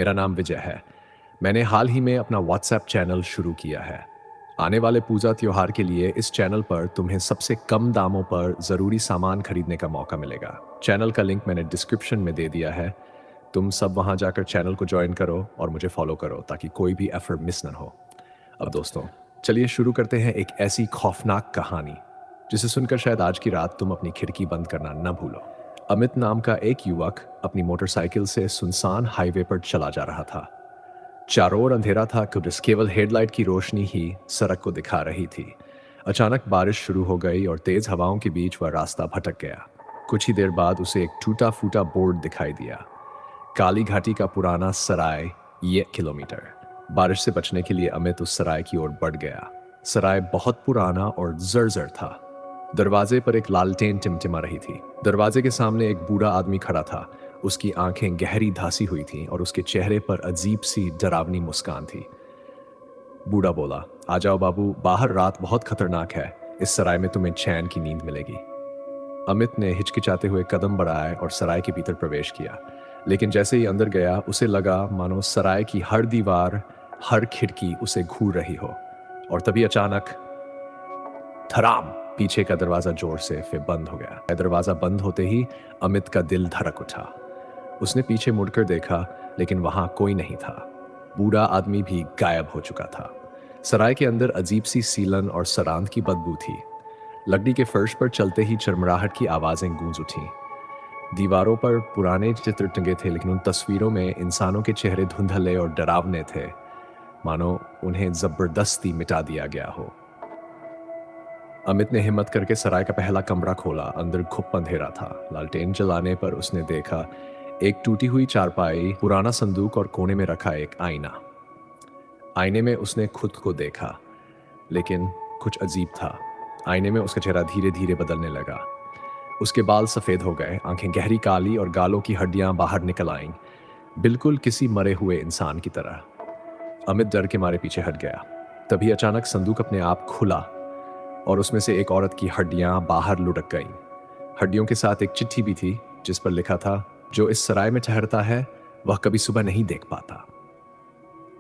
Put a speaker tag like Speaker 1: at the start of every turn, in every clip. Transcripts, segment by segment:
Speaker 1: मेरा नाम विजय है। मैंने हाल ही में अपना व्हाट्सएप चैनल शुरू किया है। आने वाले पूजा त्योहार के लिए इस चैनल पर तुम्हें सबसे कम दामों पर ज़रूरी सामान खरीदने का मौका मिलेगा। चैनल का लिंक मैंने डिस्क्रिप्शन में दे दिया है। तुम सब वहां जाकर चैनल को ज्वाइन करो और मुझे फॉलो करो ताकि कोई भी एफर्ट मिस ना हो। अब दोस्तों, चलिए शुरू करते हैं एक ऐसी खौफनाक कहानी जिसे सुनकर शायद आज की रात तुम अपनी खिड़की बंद करना न भूलो। अमित नाम का एक युवक अपनी मोटरसाइकिल से सुनसान हाईवे पर चला जा रहा था। चारों ओर अंधेरा था, केवल हेडलाइट की रोशनी ही सड़क को दिखा रही थी। अचानक बारिश शुरू हो गई और तेज हवाओं के बीच वह रास्ता भटक गया। कुछ ही देर बाद उसे एक टूटा फूटा बोर्ड दिखाई दिया, काली घाटी का पुराना सराय, ये किलोमीटर। बारिश से बचने के लिए अमित उस सराय की ओर बढ़ गया। सराय बहुत पुराना और जर्जर था। दरवाजे पर एक लालटेन टिमटिमा रही थी। दरवाजे के सामने एक बूढ़ा आदमी खड़ा था। उसकी आंखें गहरी धासी हुई थीं और उसके चेहरे पर अजीब सी डरावनी मुस्कान थी। बूढ़ा बोला, आ जाओ बाबू, बाहर रात बहुत खतरनाक है। इस सराय में तुम्हें चैन की नींद मिलेगी। अमित ने हिचकिचाते हुए कदम बढ़ाए और सराय के भीतर प्रवेश किया। लेकिन जैसे ही अंदर गया, उसे लगा मानो सराय की हर दीवार, हर खिड़की उसे घूर रही हो। और तभी अचानक धड़ाम, पीछे का दरवाजा जोर से फिर बंद हो गया। दरवाजा बंद होते ही अमित का दिल धड़क उठा। उसने पीछे मुड़कर देखा, लेकिन वहां कोई नहीं था। बूढ़ा आदमी भी गायब हो चुका था। सराय के अंदर अजीब सी सीलन और सरांत की बदबू थी। लकड़ी के फर्श पर चलते ही चरमराहट की आवाजें गूंज उठीं। दीवारों पर पुराने चित्र टंगे थे, लेकिन उन तस्वीरों में इंसानों के चेहरे धुंधले और डरावने थे, मानो उन्हें जबरदस्ती मिटा दिया गया हो। अमित ने हिम्मत करके सराय का पहला कमरा खोला। अंदर घुप अंधेरा था। लालटेन जलाने पर उसने देखा एक टूटी हुई चारपाई, पुराना संदूक और कोने में रखा एक आईना। आईने में उसने खुद को देखा, लेकिन कुछ अजीब था। आईने में उसका चेहरा धीरे धीरे बदलने लगा। उसके बाल सफेद हो गए, आंखें गहरी काली और गालों की हड्डियां बाहर निकल आईं, बिल्कुल किसी मरे हुए इंसान की तरह। अमित डर के मारे पीछे हट गया। तभी अचानक संदूक अपने आप खुला और उसमें से एक औरत की हड्डियां बाहर लुढ़क गईं। हड्डियों के साथ एक चिट्ठी भी थी, जिस पर लिखा था, जो इस सराय में ठहरता है वह कभी सुबह नहीं देख पाता।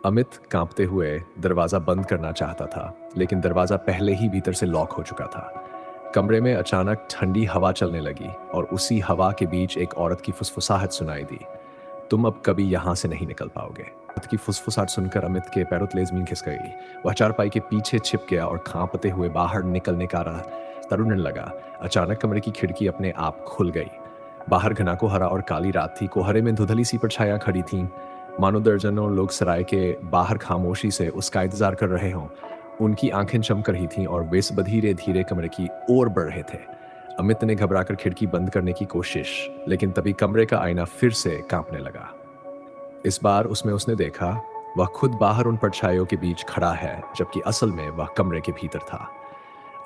Speaker 1: अमित कांपते हुए दरवाजा बंद करना चाहता था, लेकिन दरवाजा पहले ही भीतर से लॉक हो चुका था। कमरे में अचानक ठंडी हवा चलने लगी और उसी हवा के बीच एक औरत की फुसफुसाहट सुनाई दी, तुम अब कभी यहां से नहीं निकल पाओगे। औरत की फुसफुसाहट सुनकर अमित के पैरों तले जमीन खिसक गई। वह चारपाई के पीछे छिप गया और कांपते हुए बाहर निकलने का तरुणने लगा। अचानक कमरे की खिड़की अपने आप खुल गई। बाहर घना कोहरा और काली रात थी। कोहरे में धुंधली सी परछाइयां खड़ी थीं, मानो दर्जनों लोग सराय के बाहर खामोशी से उसका इंतजार कर रहे हों। उनकी आंखें चमक रही थीं और वे सब धीरे धीरे कमरे की ओर बढ़ रहे थे। अमित ने घबराकर खिड़की बंद करने की कोशिश, लेकिन तभी कमरे का आईना फिर से कांपने लगा। इस बार उसमें उसने देखा वह खुद बाहर उन परछाइयों के बीच खड़ा है, जबकि असल में वह कमरे के भीतर था।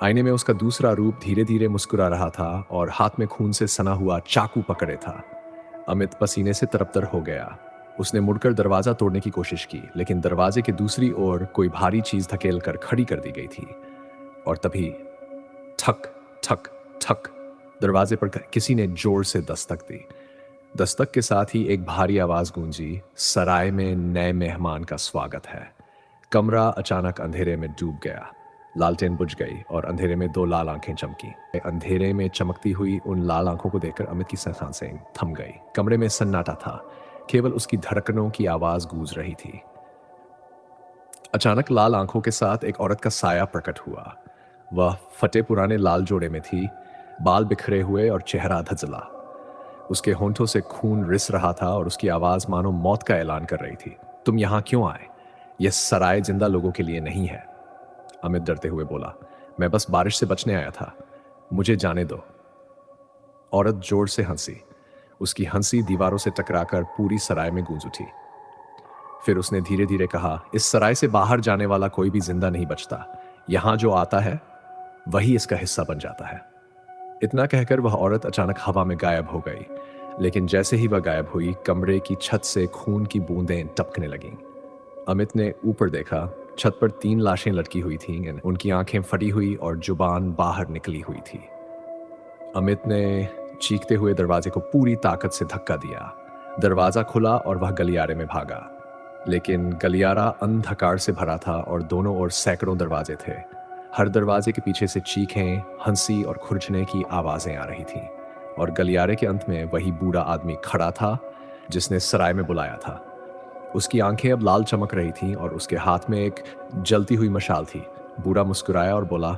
Speaker 1: आईने में उसका दूसरा रूप धीरे धीरे मुस्कुरा रहा था और हाथ में खून से सना हुआ चाकू पकड़े था। अमित पसीने से तरबतर हो गया। उसने मुड़कर दरवाजा तोड़ने की कोशिश की, लेकिन दरवाजे के दूसरी ओर कोई भारी चीज धकेल कर खड़ी कर दी गई थी। और तभी ठक ठक ठक, दरवाजे पर किसी ने जोर से दस्तक दी। दस्तक के साथ ही एक भारी आवाज गूंजी, सराय में नए मेहमान का स्वागत है। कमरा अचानक अंधेरे में डूब गया। लालटेन बुझ गई और अंधेरे में दो लाल आंखें चमकी। अंधेरे में चमकती हुई उन लाल आंखों को देखकर अमित की सांसें थम गई। कमरे में सन्नाटा था, केवल उसकी धड़कनों की आवाज गूंज रही थी। अचानक लाल आंखों के साथ एक औरत का साया प्रकट हुआ। वह फटे पुराने लाल जोड़े में थी, बाल बिखरे हुए और चेहरा धजला। उसके होंठों से खून रिस रहा था और उसकी आवाज मानो मौत का ऐलान कर रही थी। तुम यहां क्यों आए? यह सराय जिंदा लोगों के लिए नहीं है। अमित डरते हुए बोला, मैं बस बारिश से बचने आया था, मुझे जाने दो। औरत जोर से हंसी। उसकी हंसी दीवारों से टकराकर पूरी सराय में गूंज उठी। फिर उसने धीरे धीरे कहा, इस सराय से बाहर जाने वाला कोई भी जिंदा नहीं बचता। यहां जो आता है वही इसका हिस्सा बन जाता है। इतना कहकर वह औरत अचानक हवा में गायब हो गई। लेकिन जैसे ही वह गायब हुई, कमरे की छत से खून की बूंदें टपकने लगीं। अमित ने ऊपर देखा। छत पर 3 लाशें लटकी हुई थीं। उनकी आंखें फटी हुई और जुबान बाहर निकली हुई थी। अमित ने चीखते हुए दरवाजे को पूरी ताकत से धक्का दिया। दरवाज़ा खुला और वह गलियारे में भागा, लेकिन गलियारा अंधकार से भरा था और दोनों ओर सैकड़ों दरवाजे थे। हर दरवाजे के पीछे से चीखें, हंसी और खुरचने की आवाज़ें आ रही थीं और गलियारे के अंत में वही बूढ़ा आदमी खड़ा था जिसने सराय में बुलाया था। उसकी आंखें अब लाल चमक रही थीं और उसके हाथ में एक जलती हुई मशाल थी। बूढ़ा मुस्कुराया और बोला,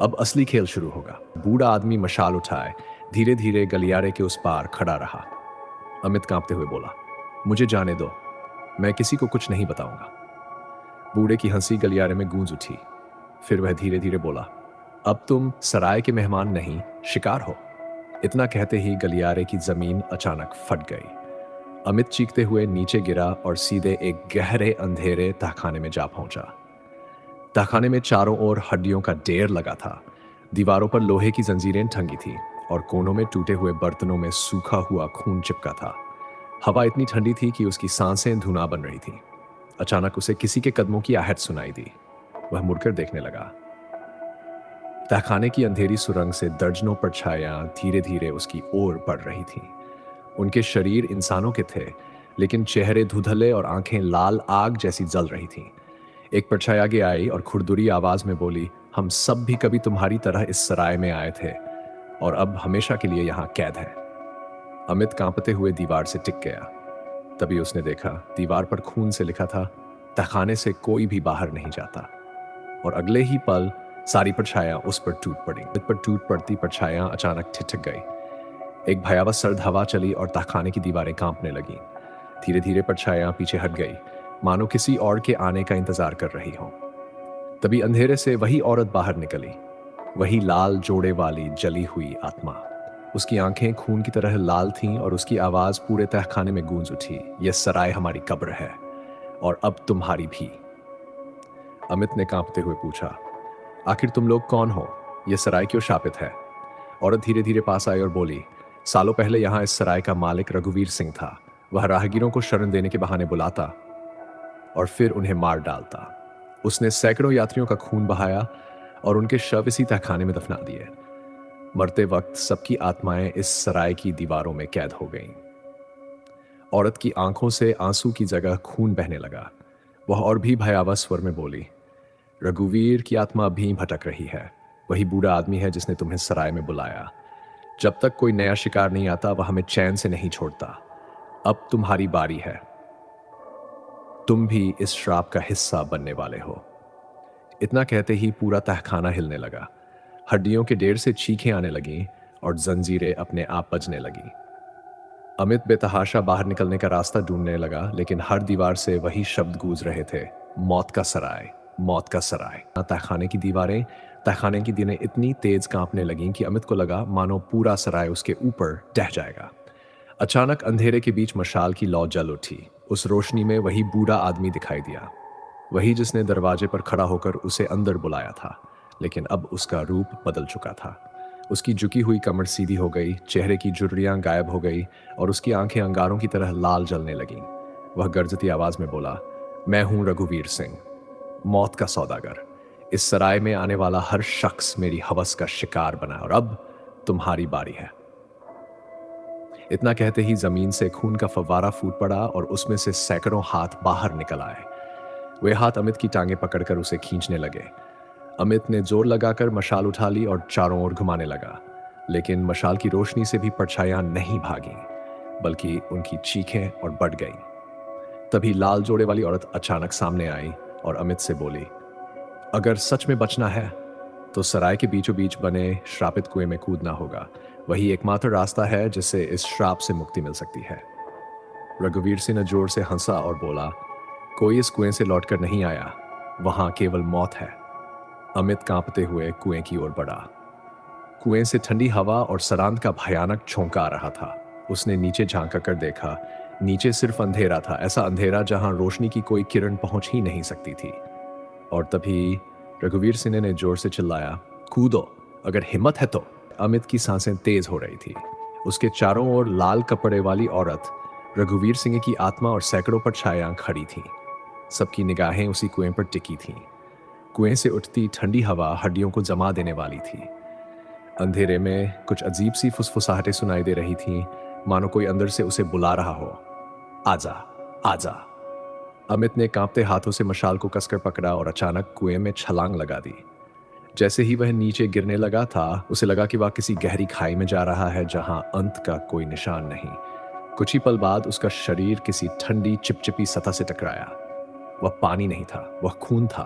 Speaker 1: अब असली खेल शुरू होगा। बूढ़ा आदमी मशाल उठाए धीरे धीरे गलियारे के उस पार खड़ा रहा। अमित कांपते हुए बोला, मुझे जाने दो, मैं किसी को कुछ नहीं बताऊंगा। बूढ़े की हंसी गलियारे में गूंज उठी। फिर वह धीरे धीरे बोला, अब तुम सराय के मेहमान नहीं, शिकार हो। इतना कहते ही गलियारे की जमीन अचानक फट गई। अमित चीखते हुए नीचे गिरा और सीधे एक गहरे अंधेरे तहखाने में जा पहुंचा। तहखाने में चारों ओर हड्डियों का ढेर लगा था। दीवारों पर लोहे की जंजीरें टंगी थी और कोनों में टूटे हुए बर्तनों में सूखा हुआ खून चिपका था। हवा इतनी ठंडी थी कि उसकी सांसें धुआं बन रही थी। अचानक उसे किसी के कदमों की आहट सुनाई दी। वह मुड़कर देखने लगा। तहखाने की अंधेरी सुरंग से दर्जनों परछाइयां धीरे धीरे उसकी ओर बढ़ रही थीं। उनके शरीर इंसानों के थे, लेकिन चेहरे धुंधले और आंखें लाल आग जैसी जल रही थीं। एक परछाई आगे आई और खुरदुरी आवाज में बोली, हम सब भी कभी तुम्हारी तरह इस सराय में आए थे और अब हमेशा के लिए यहां कैद हैं। अमित कांपते हुए दीवार से टिक गया। तभी उसने देखा, दीवार पर खून से लिखा था, तहखाने से कोई भी बाहर नहीं जाता। और अगले ही पल सारी परछाइयां उस पर टूट पड़ी। अमित पर टूट पड़ती परछाइयां अचानक ठिठक गई। एक भयावह सर्द हवा चली और तहखाने की दीवारें कांपने लगीं। धीरे धीरे परछाइयां पीछे हट गई, मानो किसी और के आने का इंतजार कर रही हो। तभी अंधेरे से वही औरत बाहर निकली, वही लाल जोड़े वाली जली हुई आत्मा। उसकी आंखें खून की तरह लाल थीं और उसकी आवाज पूरे तहखाने में गूंज उठी, यह सराय हमारी कब्र है और अब तुम्हारी भी। अमित ने कांपते हुए पूछा, आखिर तुम लोग कौन हो? यह सराय क्यों शापित है? औरत धीरे धीरे पास आई और बोली, सालों पहले यहां इस सराय का मालिक रघुवीर सिंह था। वह राहगीरों को शरण देने के बहाने बुलाता और फिर उन्हें मार डालता। उसने सैकड़ों यात्रियों का खून बहाया और उनके शव इसी तहखाने में दफना दिए। मरते वक्त सबकी आत्माएं इस सराय की दीवारों में कैद हो गईं। औरत की आंखों से आंसू की जगह खून बहने लगा। वह और भी भयावह स्वर में बोली, रघुवीर की आत्मा अभी भटक रही है। वही बूढ़ा आदमी है जिसने तुम्हें सराय में बुलाया। जब तक कोई नया शिकार नहीं आता वह हमें चैन से नहीं छोड़ता। अब तुम्हारी बारी है। तुम भी इस श्राप का हिस्सा बनने वाले हो। इतना कहते ही पूरा तहखाना हिलने लगा। हड्डियों के ढेर से चीखें आने लगीं और जंजीरें अपने आप बजने लगीं। अमित बेतहाशा बाहर निकलने का रास्ता ढूंढने लगा, लेकिन हर दीवार से वही शब्द गूंज रहे थे, मौत का सराय, मौत का सराय। तहखाने की दीवारें, तहखाने की दीनें इतनी तेज कांपने लगीं कि अमित को लगा मानो पूरा सराय उसके ऊपर ढह जाएगा। अचानक अंधेरे के बीच मशाल की लौ जल उठी। उस रोशनी में वही बूढ़ा आदमी दिखाई दिया, वही जिसने दरवाजे पर खड़ा होकर उसे अंदर बुलाया था। लेकिन अब उसका रूप बदल चुका था। उसकी झुकी हुई कमर सीधी हो गई, चेहरे की झुर्रियां गायब हो गई और उसकी आंखें अंगारों की तरह लाल जलने लगीं। वह गरजती आवाज में बोला, मैं हूं रघुवीर सिंह, मौत का सौदागर। इस सराय में आने वाला हर शख्स मेरी हवस का शिकार बना और अब तुम्हारी बारी है। इतना कहते ही जमीन से खून का फव्वारा फूट पड़ा और उसमें से सैकड़ों हाथ बाहर निकल आए। वे हाथ अमित की टांगें पकड़कर उसे खींचने लगे। अमित ने जोर लगाकर मशाल उठा ली और चारों ओर घुमाने लगा, लेकिन मशाल की रोशनी से भी परछाइयां नहीं भागी, बल्कि उनकी चीखें और बढ़ गईं। तभी लाल जोड़े वाली औरत अचानक सामने आई और अमित से बोली, अगर सच में बचना है तो सराय के बीचों बीच बने श्रापित कुएं में कूदना होगा। वही एकमात्र रास्ता है जिससे इस श्राप से मुक्ति मिल सकती है। रघुवीर सिंह ने जोर से हंसा और बोला, कोई इस कुएं से लौटकर नहीं आया, वहां केवल मौत है। अमित कांपते हुए कुएं की ओर बढ़ा। कुएं से ठंडी हवा और सरांत का भयानक झोंका आ रहा था। उसने नीचे झांक कर देखा। नीचे सिर्फ अंधेरा था, ऐसा अंधेरा जहां रोशनी की कोई किरण पहुंच ही नहीं सकती थी। और तभी रघुवीर सिंह ने जोर से चिल्लाया, कूदो, अगर हिम्मत है तो। अमित की सांसें तेज हो रही थी। उसके चारों ओर लाल कपड़े वाली औरत, रघुवीर सिंह की आत्मा और सैकड़ों परछाइयां खड़ी थीं। सबकी निगाहें उसी कुएं पर टिकी थीं। कुएं से उठती ठंडी हवा हड्डियों को जमा देने वाली थी। अंधेरे में कुछ अजीब सी फुसफुसाहटें सुनाई दे रही थीं, मानो कोई अंदर से उसे बुला रहा हो। आजा, आजा। अमित ने कांपते हाथों से मशाल को कसकर पकड़ा और अचानक कुएं में छलांग लगा दी। जैसे ही वह नीचे गिरने लगा था, उसे लगा कि वह किसी गहरी खाई में जा रहा है जहां अंत का कोई निशान नहीं। कुछ ही पल बाद उसका शरीर किसी ठंडी चिपचिपी सतह से टकराया। वह पानी नहीं था, वह खून था।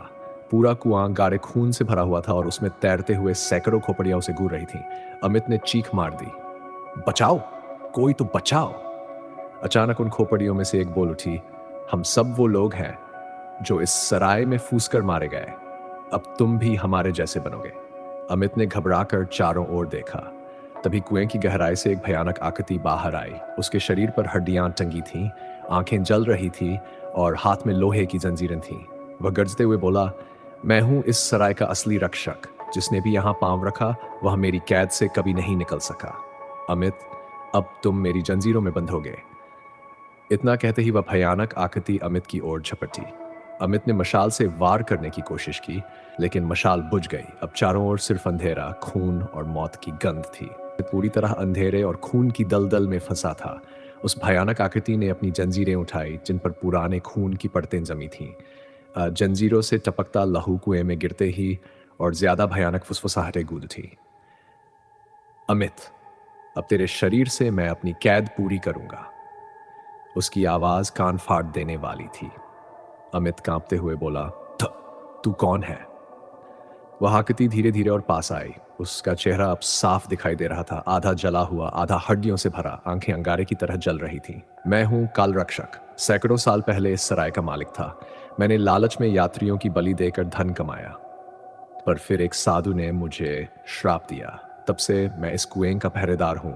Speaker 1: पूरा कुआं गाढ़े खून से भरा हुआ था और उसमें तैरते हुए सैकड़ों खोपड़ियां उसे घूर रही थीं। अमित ने चीख मार दी, बचाओ, कोई तो बचाओ। अचानक उन खोपड़ियों में से एक बोल उठी, हम सब वो लोग हैं जो इस सराय में फूस कर मारे गए। अब तुम भी हमारे जैसे बनोगे। अमित ने घबराकर चारों ओर देखा। तभी कुएं की गहराई से एक भयानक आकृति बाहर आई। उसके शरीर पर हड्डियां टंगी थीं, आंखें जल रही थीं और हाथ में लोहे की जंजीरें थीं। वह गरजते हुए बोला, मैं हूं इस सराय का असली रक्षक। जिसने भी यहां पांव रखा वह मेरी कैद से कभी नहीं निकल सका। अमित, अब तुम मेरी जंजीरों में बंधोगे। इतना कहते ही वह भयानक आकृति अमित की ओर झपटी। अमित ने मशाल से वार करने की कोशिश की, लेकिन मशाल बुझ गई। अब चारों ओर सिर्फ अंधेरा, खून और मौत की गंध थी। पूरी तरह अंधेरे और खून की दलदल में फंसा था। उस भयानक आकृति ने अपनी जंजीरें उठाई, जिन पर पुराने खून की परतें जमी थीं। जंजीरों से टपकता लहू कुएं में गिरते ही और ज्यादा भयानक फुसफुसाहटें गूंज उठी। अमित, अब तेरे शरीर से मैं अपनी कैद पूरी करूंगा। उसकी आवाज कान फाड़ देने वाली थी। अमित कांपते हुए बोला, तू कौन है? वह आकृति धीरे धीरे और पास आई। उसका चेहरा अब साफ दिखाई दे रहा था, आधा जला हुआ, आधा हड्डियों से भरा। आंखें अंगारे की तरह जल रही थीं। मैं हूं काल रक्षक, सैकड़ों साल पहले इस सराय का मालिक था। मैंने लालच में यात्रियों की बलि देकर धन कमाया, पर फिर एक साधु ने मुझे श्राप दिया। तब से मैं इस कुएं का पहरेदार हूं।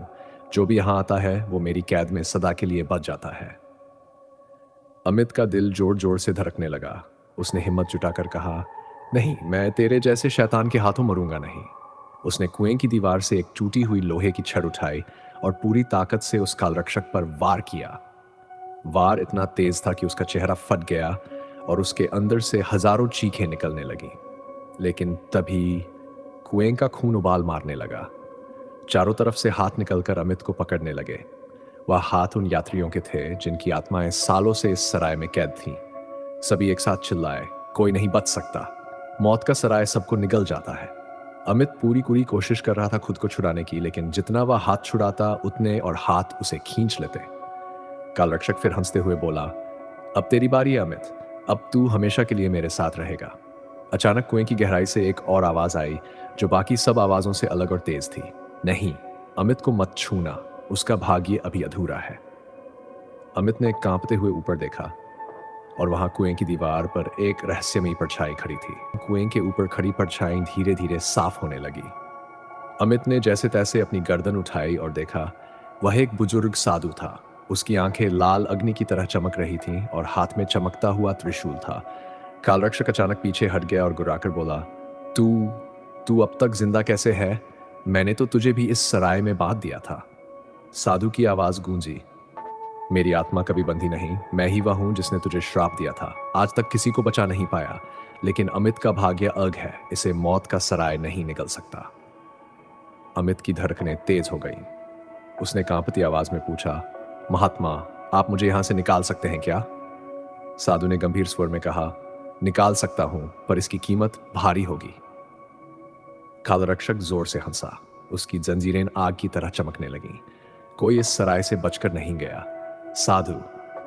Speaker 1: जो भी यहां आता है वो मेरी कैद में सदा के लिए बच जाता है। अमित का दिल जोर जोर से धड़कने लगा। उसने हिम्मत जुटाकर कहा, नहीं, मैं तेरे जैसे शैतान के हाथों मरूंगा नहीं। उसने कुएं की दीवार से एक टूटी हुई लोहे की छड़ उठाई और पूरी ताकत से उस कालरक्षक पर वार किया। वार इतना तेज था कि उसका चेहरा फट गया और उसके अंदर से हजारों चीखें निकलने लगी। लेकिन तभी कुएं का खून उबाल मारने लगा। चारों तरफ से हाथ निकलकर अमित को पकड़ने लगे। वह हाथ उन यात्रियों के थे जिनकी आत्माएं सालों से इस सराय में कैद थीं। सभी एक साथ चिल्लाए, कोई नहीं बच सकता। मौत का सराय सबको निगल जाता है। अमित पूरी पूरी कोशिश कर रहा था खुद को छुड़ाने की, लेकिन जितना वह हाथ छुड़ाता उतने और हाथ उसे खींच लेते। कालरक्षक फिर हंसते हुए बोला, अब तेरी बारी है अमित, अब तू हमेशा के लिए मेरे साथ रहेगा। अचानक कुएं की गहराई से एक और आवाज आई जो बाकी सब आवाजों से अलग और तेज थी। नहीं, अमित को मत छूना, उसका भाग्य अभी अधूरा है। अमित ने कांपते हुए ऊपर देखा और वहां कुएं की दीवार पर एक रहस्यमयी परछाई खड़ी थी। कुएं के ऊपर खड़ी परछाई धीरे धीरे साफ होने लगी। अमित ने जैसे तैसे अपनी गर्दन उठाई और देखा, वह एक बुजुर्ग साधु था। उसकी आंखें लाल अग्नि की तरह चमक रही थीं और हाथ में चमकता हुआ त्रिशूल था। कालरक्षक अचानक पीछे हट गया और गुर्राकर बोला, तू तू अब तक जिंदा कैसे है? मैंने तो तुझे भी इस सराय में बांध दिया था। साधु की आवाज गूंजी, मेरी आत्मा कभी बंधी नहीं। मैं ही वह हूं जिसने तुझे श्राप दिया था। आज तक किसी को बचा नहीं पाया, लेकिन अमित का भाग्य अलग है। इसे मौत का सराय नहीं निकल सकता। अमित की धड़कनें तेज हो गई। उसने कांपती आवाज में पूछा, महात्मा, आप मुझे यहां से निकाल सकते हैं क्या? साधु ने गंभीर स्वर में कहा, निकाल सकता हूं, पर इसकी कीमत भारी होगी। कालरक्षक जोर से हंसा। उसकी जंजीरें आग की तरह चमकने लगीं। कोई इस सराय से बचकर नहीं गया। साधु,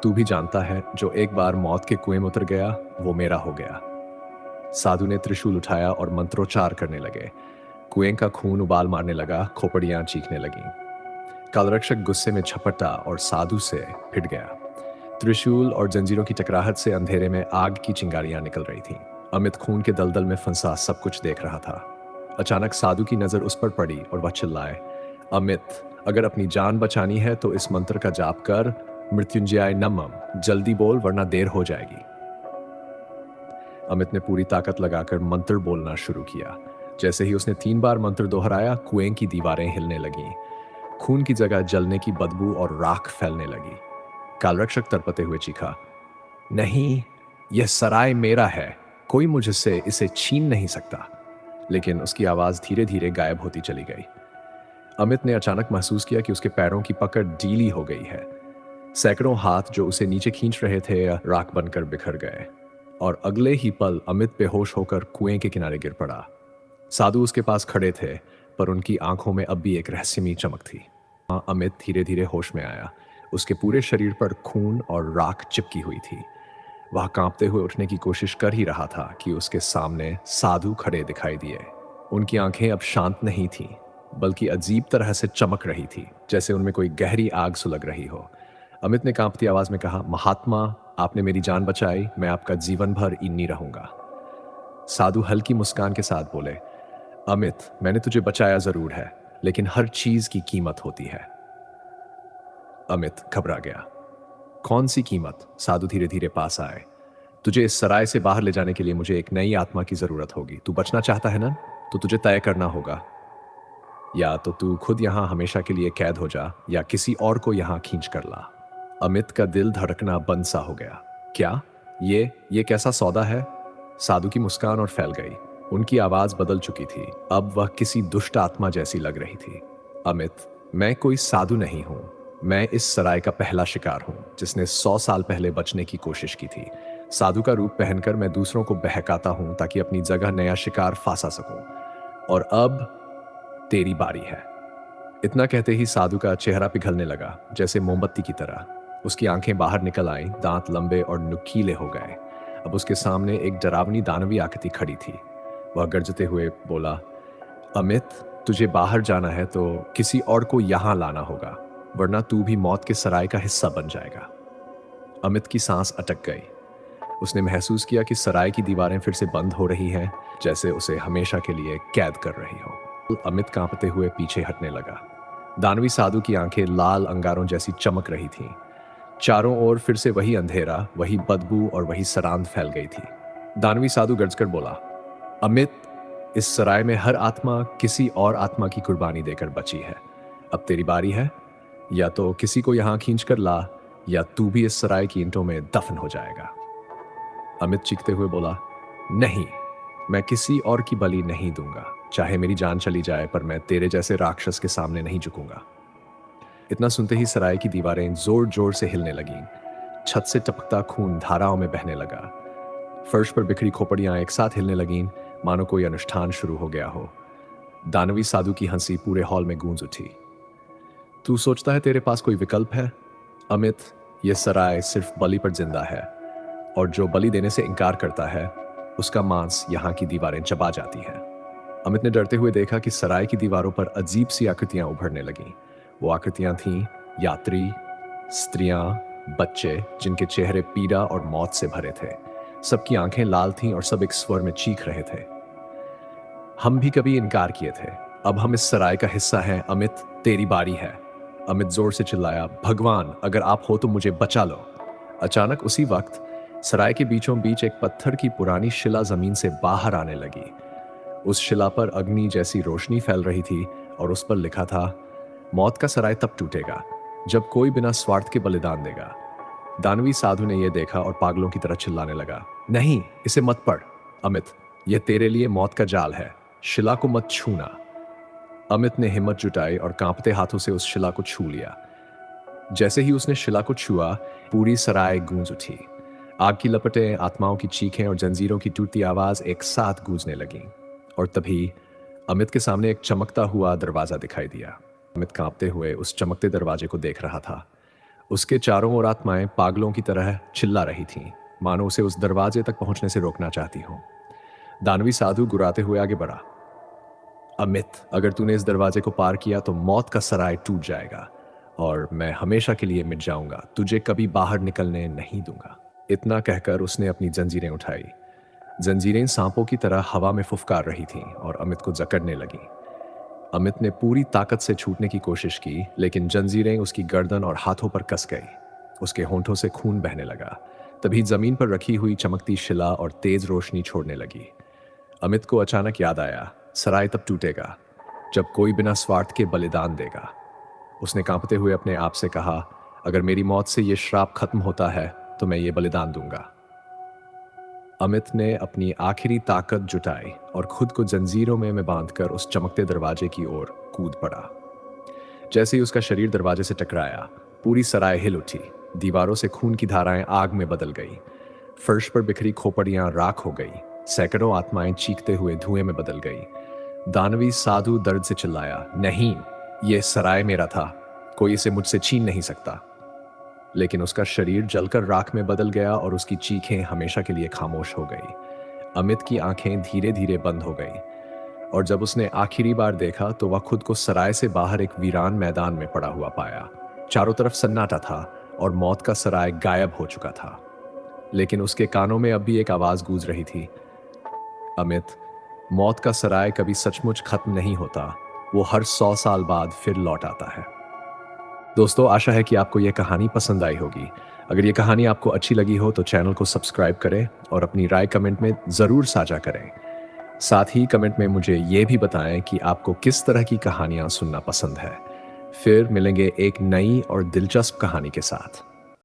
Speaker 1: तू भी जानता है, जो एक बार मौत के कुएं में उतर गया वो मेरा हो गया। साधु ने त्रिशूल उठाया और मंत्रोच्चार करने लगे। कुएं का खून उबाल मारने लगा, खोपड़ियां चीखने लगीं। कालरक्षक गुस्से में झपटा और साधु से भिड़ गया। त्रिशूल और जंजीरों की टकराहट से अंधेरे में आग की चिंगारियां निकल रही थीं। अमित खून के दलदल में फंसा सब कुछ देख रहा था। अचानक साधु की नजर उस पर पड़ी और वह चिल्लाए, अमित, अगर अपनी जान बचानी है तो इस मंत्र का जाप कर, मृत्युंजयाय नमः। जल्दी बोल वरना देर हो जाएगी। अमित ने पूरी ताकत लगाकर मंत्र बोलना शुरू किया। जैसे ही उसने 3 बार मंत्र दोहराया, कुएं की दीवारें हिलने लगीं। खून की जगह जलने की बदबू और राख फैलने लगी। कालरक्षक तड़पते हुए चीखा, नहीं, यह सराय मेरा है, कोई मुझसे इसे छीन नहीं सकता। लेकिन उसकी आवाज धीरे धीरे गायब होती चली गई। अमित ने अचानक महसूस किया कि उसके पैरों की पकड़ ढीली हो गई है। सैकड़ों हाथ जो उसे नीचे खींच रहे थे राख बनकर बिखर गए और अगले ही पल अमित बेहोश होकर कुएं के किनारे गिर पड़ा। साधु उसके पास खड़े थे, पर उनकी आंखों में अब भी एक रहस्यमयी चमक थी। अमित धीरे धीरे होश में आया। उसके पूरे शरीर पर खून और राख चिपकी हुई थी। वह कांपते हुए उठने की कोशिश कर ही रहा था कि उसके सामने साधु खड़े दिखाई दिए। उनकी आंखें अब शांत नहीं थीं, बल्कि अजीब तरह से चमक रही थी, जैसे उनमें कोई गहरी आग सुलग रही हो। अमित ने कांपती आवाज में कहा, महात्मा, आपने मेरी जान बचाई, मैं आपका जीवन भर ईनी रहूंगा। साधु हल्की मुस्कान के साथ बोले, अमित, मैंने तुझे बचाया जरूर है, लेकिन हर चीज की कीमत होती है। अमित घबरा गया। कौन सी कीमत? साधु धीरे धीरे पास आए। तुझे इस सराय से बाहर ले जाने के लिए मुझे एक नई आत्मा की जरूरत होगी। तू बचना चाहता है ना? तो तुझे तय करना होगा, या तो तू खुद यहां हमेशा के लिए कैद हो जा, या किसी और को यहां खींच कर ला। अमित का दिल धड़कना बंद सा हो गया। क्या? ये कैसा सौदा है? साधु की मुस्कान और फैल गई। उनकी आवाज बदल चुकी थी। अब वह किसी दुष्ट आत्मा जैसी लग रही थी। अमित, मैं कोई साधु नहीं हूं। मैं इस सराय का पहला शिकार हूं, जिसने 100 साल पहले बचने की कोशिश की थी। साधु का रूप पहनकर मैं दूसरों को बहकाता हूं ताकि अपनी जगह नया शिकार फांसा सकूं। और अब तेरी बारी है। इतना कहते ही साधु का चेहरा पिघलने लगा, जैसे मोमबत्ती की तरह। उसकी आंखें बाहर निकल आईं, दांत लंबे और नुकीले हो गए। अब उसके सामने एक डरावनी दानवी आकृति खड़ी थी। वह गरजते हुए बोला, अमित, तुझे बाहर जाना है तो किसी और को यहां लाना होगा, वरना तू भी मौत के सराय का हिस्सा बन जाएगा। अमित की सांस अटक गई। उसने महसूस किया कि सराय की दीवारें फिर से बंद हो रही हैं, जैसे उसे हमेशा के लिए कैद कर रही हो। अमित कांपते हुए पीछे हटने लगा। दानवी साधु की आंखें लाल अंगारों जैसी चमक रही थीं। चारों ओर फिर से वही अंधेरा, वही बदबू और वही सरांध फैल गई थी। दानवी साधु गरजकर बोला, अमित, इस सराय में हर आत्मा किसी और आत्मा की कुर्बानी देकर बची है। अब तेरी बारी है। या तो किसी को यहां खींच कर ला, या तू भी इस सराय की ईंटों में दफन हो जाएगा। अमित चीखते हुए बोला, नहीं, मैं किसी और की बलि नहीं दूंगा। चाहे मेरी जान चली जाए, पर मैं तेरे जैसे राक्षस के सामने नहीं झुकूंगा। इतना सुनते ही सराय की दीवारें जोर जोर से हिलने लगीं। छत से टपकता खून धाराओं में बहने लगा। फर्श पर बिखरी खोपड़ियां एक साथ हिलने लगीं, मानो कोई अनुष्ठान शुरू हो गया हो। दानवी साधु की हंसी पूरे हॉल में गूंज उठी। तू सोचता है तेरे पास कोई विकल्प है? अमित, यह सराय सिर्फ बलि पर जिंदा है, और जो बलि देने से इनकार करता है, उसका मांस यहाँ की दीवारें चबा जाती हैं। अमित ने डरते हुए देखा कि सराय की दीवारों पर अजीब सी आकृतियां उभरने लगीं। वो आकृतियां थीं यात्री, स्त्रियां, बच्चे, जिनके चेहरे पीड़ा और मौत से भरे थे। सबकी आंखें लाल थीं और सब एक स्वर में चीख रहे थे, हम भी कभी इनकार किए थे, अब हम इस सराय का हिस्सा हैं। अमित, तेरी बारी है। अमित जोर से चिल्लाया, भगवान, अगर आप हो तो मुझे बचा लो। अचानक उसी वक्त सराय के बीचों बीच एक पत्थर की पुरानी शिला जमीन से बाहर आने लगी। उस शिला पर अग्नि जैसी रोशनी फैल रही थी और उस पर लिखा था, मौत का सराय तब टूटेगा जब कोई बिना स्वार्थ के बलिदान देगा। दानवी साधु ने यह देखा और पागलों की तरह चिल्लाने लगा, नहीं, इसे मत पढ़। अमित, यह तेरे लिए मौत का जाल है, शिला को मत छूना। अमित ने हिम्मत जुटाई और कांपते हाथों से उस शिला को छू लिया। जैसे ही उसने शिला को छुआ, पूरी सराय गूंज उठी। आग की लपटें, आत्माओं की चीखें और जंजीरों की टूटती आवाज एक साथ गूंजने लगीं। और तभी अमित के सामने एक चमकता हुआ दरवाजा दिखाई दिया। अमित कांपते हुए उस चमकते दरवाजे को देख रहा था। उसके चारों ओर आत्माएं पागलों की तरह चिल्ला रही थीं, मानो उसे उस दरवाजे तक पहुंचने से रोकना चाहती हों। दानवी साधु गुर्राते हुए आगे बढ़ा, अमित, अगर तूने इस दरवाजे को पार किया तो मौत का सराय टूट जाएगा और मैं हमेशा के लिए मिट जाऊंगा। तुझे कभी बाहर निकलने नहीं दूंगा। इतना कहकर उसने अपनी जंजीरें उठाई। जंजीरें सांपों की तरह हवा में फुफकार रही थीं और अमित को जकड़ने लगीं। अमित ने पूरी ताकत से छूटने की कोशिश की, लेकिन जंजीरें उसकी गर्दन और हाथों पर कस गई। उसके होंठों से खून बहने लगा। तभी जमीन पर रखी हुई चमकती शिला और तेज रोशनी छोड़ने लगी। अमित को अचानक याद आया, सराय तब टूटेगा जब कोई बिना स्वार्थ के बलिदान देगा। उसने कांपते हुए अपने आप से कहा, अगर मेरी मौत से यह श्राप खत्म होता है तो मैं ये बलिदान दूंगा। अमित ने अपनी आखिरी ताकत जुटाई और खुद को जंजीरों में बांधकर उस चमकते दरवाजे की ओर कूद पड़ा। जैसे ही उसका शरीर दरवाजे से टकराया, पूरी सराय हिल उठी। दीवारों से खून की धाराएं आग में बदल गई। फर्श पर बिखरी खोपड़ियां राख हो गई। सैकड़ों आत्माएं चीखते हुए धुएं में बदल गई। दानवी साधु दर्द से चिल्लाया, नहीं, यह सराय मेरा था, कोई इसे मुझसे छीन नहीं सकता। लेकिन उसका शरीर जलकर राख में बदल गया और उसकी चीखें हमेशा के लिए खामोश हो गई। अमित की आंखें धीरे धीरे बंद हो गई और जब उसने आखिरी बार देखा तो वह खुद को सराय से बाहर एक वीरान मैदान में पड़ा हुआ पाया। चारों तरफ सन्नाटा था और मौत का सराय गायब हो चुका था। लेकिन उसके कानों में अब भी एक आवाज गूंज रही थी, अमित, मौत का सराय कभी सचमुच खत्म नहीं होता, वो हर 100 साल बाद फिर लौट आता है। दोस्तों, आशा है कि आपको यह कहानी पसंद आई होगी। अगर ये कहानी आपको अच्छी लगी हो तो चैनल को सब्सक्राइब करें और अपनी राय कमेंट में ज़रूर साझा करें। साथ ही कमेंट में मुझे ये भी बताएं कि आपको किस तरह की कहानियां सुनना पसंद है। फिर मिलेंगे एक नई और दिलचस्प कहानी के साथ।